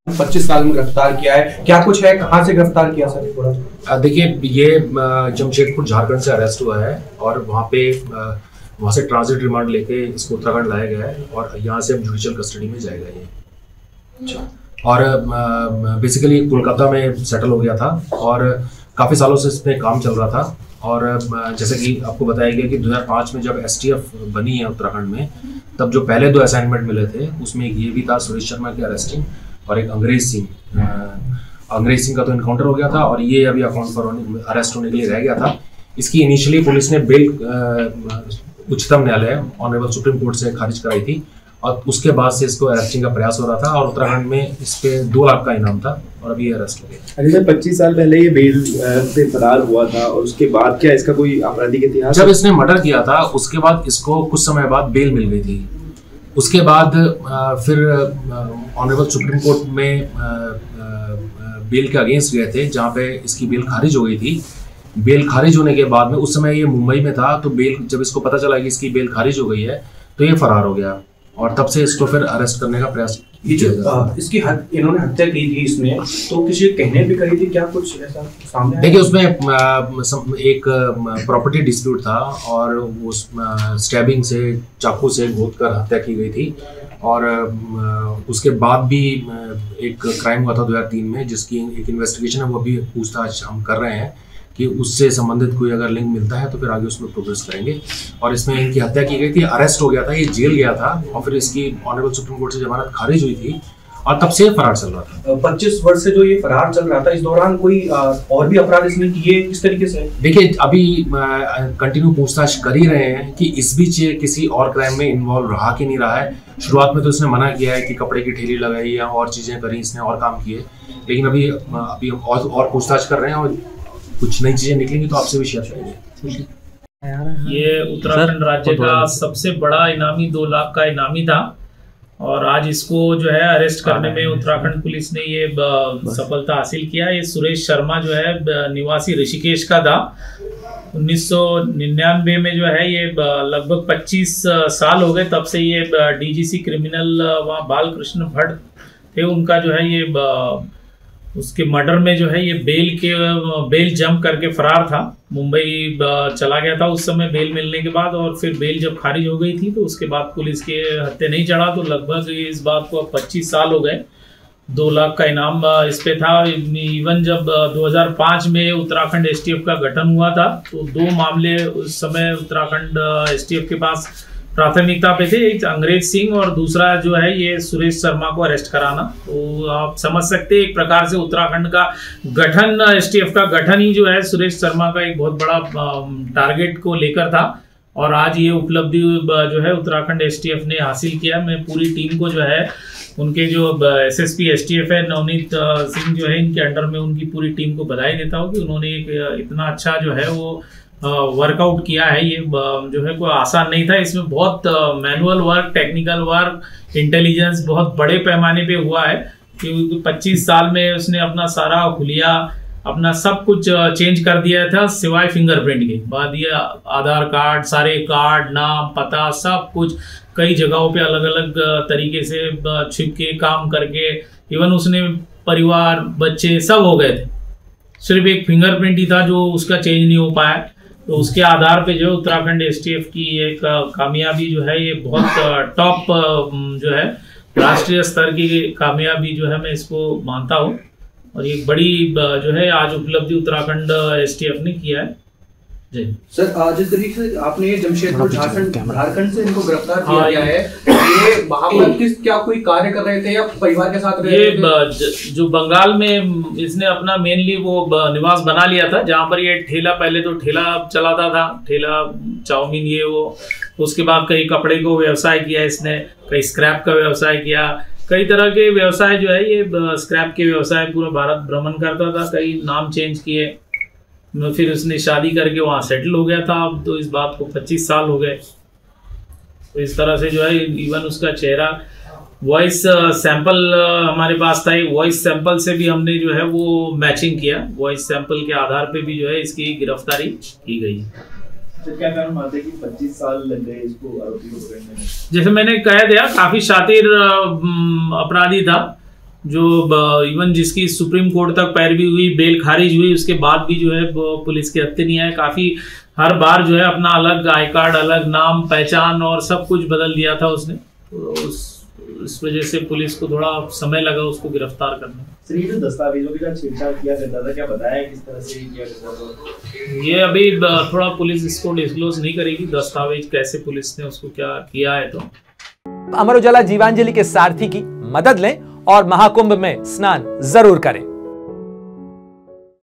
25 साल में गिरफ्तार किया है, क्या कुछ है, कहाँ से गिरफ्तार किया सर थोड़ा? देखिए, ये जमशेदपुर झारखंड से अरेस्ट हुआ है और वहाँ से ट्रांजिट रिमांड लेके इसको उत्तराखंड लाया गया है और यहाँ से अब जुडिशियल कस्टडी में जाएगा ये। अच्छा। और बेसिकली कोलकाता में सेटल हो गया था और काफ़ी सालों से इसमें काम चल रहा था। और जैसे कि आपको बताया गया कि 2005 में जब STF बनी है उत्तराखंड में, तब जो पहले 2 असाइनमेंट मिले थे उसमें एक ये भी था सुरेश शर्मा की अरेस्टिंग और एक अंग्रेज सिंह का तो इनकाउंटर हो गया था और ये अभी अकाउंट पर अरेस्ट होने के लिए रह गया था। इसकी इनिशियली पुलिस ने बेल उच्चतम न्यायालय ऑनरेबल सुप्रीम कोर्ट से खारिज कराई थी और उसके बाद से इसको अरेस्टिंग का प्रयास हो रहा था और उत्तराखंड में इस पे 2 लाख का इनाम था और अभी अरेस्ट हो गया। अरे सर, 25 साल पहले ये बेल से फरार हुआ था और उसके बाद क्या इसका कोई आपराधिक इतिहास? जब इसने मर्डर किया था उसके बाद इसको कुछ समय बाद बेल मिल गई थी। उसके बाद फिर ऑनरेबल सुप्रीम कोर्ट में बेल के अगेंस्ट गए थे, जहाँ पे इसकी बेल खारिज हो गई थी। बेल खारिज होने के बाद में, उस समय ये मुंबई में था, तो जब इसको पता चला कि इसकी बेल खारिज हो गई है तो ये फरार हो गया और तब से इसको फिर अरेस्ट करने का प्रयास इसकी इन्होंने हत्या की थी इसने, तो किसी कहने भी करी थी, क्या कुछ ऐसा सामने? देखिए, उसमें एक प्रॉपर्टी डिस्प्यूट था और उस स्टैबिंग से, चाकू से घोंट कर हत्या की गई थी और उसके बाद भी एक क्राइम हुआ था 2003 में, जिसकी एक इन्वेस्टिगेशन है, वो भी पूछताछ हम कर रहे हैं कि उससे संबंधित कोई अगर लिंक मिलता है तो फिर आगे उसमें प्रोग्रेस करेंगे। और इसमें इनकी हत्या की गई थी, अरेस्ट हो गया था, ये जेल गया था और फिर इसकी ऑनरेबल सुप्रीम कोर्ट से जमानत खारिज हुई थी और तब से फरार चल रहा था। 25 वर्ष से जो ये फरार चल रहा था, इस दौरान कोई और भी अपराध इसने किए, किस तरीके से? देखिए, अभी कंटिन्यू पूछताछ कर ही रहे हैं कि इस बीच ये किसी और क्राइम में इन्वॉल्व रहा कि नहीं रहा है। शुरुआत में तो इसने मना किया है कि कपड़े की ठेली लगाई या और चीजें करी, इसने और काम किए, लेकिन अभी हम और पूछताछ कर रहे हैं और कुछ नई चीजें निकलेंगी तो आपसे भी शेयर करेंगे। ये उत्तराखंड राज्य का सबसे बड़ा इनामी 2 लाख का इनामी था और आज इसको जो है अरेस्ट करने में उत्तराखंड पुलिस ने ये सफलता हासिल किया। ये सुरेश शर्मा जो है निवासी ऋषिकेश का था। 1999 में जो है ये लगभग 25 साल हो गए, तब से ये DGC क्रिमिनल वहाँ बालकृष्ण भट्ट थे, उनका जो है ये उसके मर्डर में जो है ये बेल जंप करके फरार था, मुंबई चला गया था उस समय बेल मिलने के बाद। और फिर बेल जब खारिज हो गई थी तो उसके बाद पुलिस के हत्थे नहीं चढ़ा, तो लगभग इस बात को अब 25 साल हो गए। 2 लाख का इनाम इस पे था। इवन जब 2005 में उत्तराखंड STF का गठन हुआ था तो 2 मामले उस समय उत्तराखंड STF के पास प्राथमिकता पे थे, एक अंग्रेज सिंह और दूसरा जो है ये सुरेश शर्मा को अरेस्ट कराना। तो आप समझ सकते हैं एक प्रकार से उत्तराखंड का गठन, STF का गठन ही जो है सुरेश शर्मा का एक बहुत बड़ा टारगेट को लेकर था और आज ये उपलब्धि जो है उत्तराखंड STF ने हासिल किया। मैं पूरी टीम को जो है, उनके जो SSP STF है नवनीत सिंह जो है, इनके अंडर में उनकी पूरी टीम को बधाई देता हूँ कि उन्होंने एक इतना अच्छा जो है वो वर्कआउट किया है। ये जो है कोई आसान नहीं था, इसमें बहुत manual work, technical work, intelligence बहुत बड़े पैमाने पे हुआ है क्योंकि 25 साल में उसने अपना सारा हुलिया, अपना सब कुछ चेंज कर दिया था सिवाय फिंगरप्रिंट के। बाद ये आधार कार्ड, सारे कार्ड, नाम, पता, सब कुछ कई जगहों पे अलग अलग तरीके से छिप के काम करके, इवन उसने परिवार, बच्चे सब हो गए थे, सिर्फ एक फिंगरप्रिंट ही था जो उसका चेंज नहीं हो पाया। तो उसके आधार पे जो उत्तराखंड STF की एक कामयाबी जो है, ये बहुत टॉप जो है राष्ट्रीय स्तर की कामयाबी जो है मैं इसको मानता हूँ और ये बड़ी जो है आज उपलब्धि उत्तराखंड STF ने किया है। जी सर, जिस तरीके से आपने जमशेदपुर झारखंड से इनको गिरफ्तार किया गया है, ये वहाँ पर क्या कोई कार्य कर रहे थे या परिवार के साथ रहे थे? जो बंगाल में इसने अपना मेनली वो निवास बना लिया था, जहाँ पर ये ठेला, पहले तो ठेला चलाता था, ठेला चाउमीन ये वो, उसके बाद कई कपड़े को व्यवसाय किया इसने, कई स्क्रैप का व्यवसाय किया, कई तरह के व्यवसाय जो है ये स्क्रैप के व्यवसाय पूरा भारत भ्रमण करता था, कई नाम चेंज किए, फिर उसने शादी करके वहाँ सेटल हो गया था। अब तो इस बात को 25 साल हो गए। तो इस तरह से जो है इवन उसका चेहरा, वॉइस सैंपल हमारे पास था, वॉइस सैंपल से भी हमने जो है वो मैचिंग किया, वॉइस सैंपल के आधार पे भी जो है इसकी गिरफ्तारी की गई। तो क्या कारण मानते हैं कि 25 साल लग गए इसको आरोपी को पकड़ने में? जैसे मैंने कह दिया, काफी शातिर अपराधी था, जो इवन जिसकी सुप्रीम कोर्ट तक पैरवी हुई, बेल खारिज हुई, उसके बाद भी जो है वो पुलिस के हत्थे नहीं आए। काफ़ी हर बार जो है अपना अलग आई कार्ड, अलग नाम, पहचान और सब कुछ बदल दिया था उसने। तो इस वजह से पुलिस को थोड़ा समय लगा उसको गिरफ्तार करने में। सर, ये जो दस्तावेजों के साथ छेड़छाड़ किया करता था, क्या बताया किस तरह से किया करता था? ये अभी थोड़ा पुलिस इसको डिस्क्लोज नहीं करेगी, दस्तावेज कैसे पुलिस ने उसको क्या किया है। तो अमर उजाला जीवांजलि के सारथी की मदद लें और महाकुंभ में स्नान जरूर करें।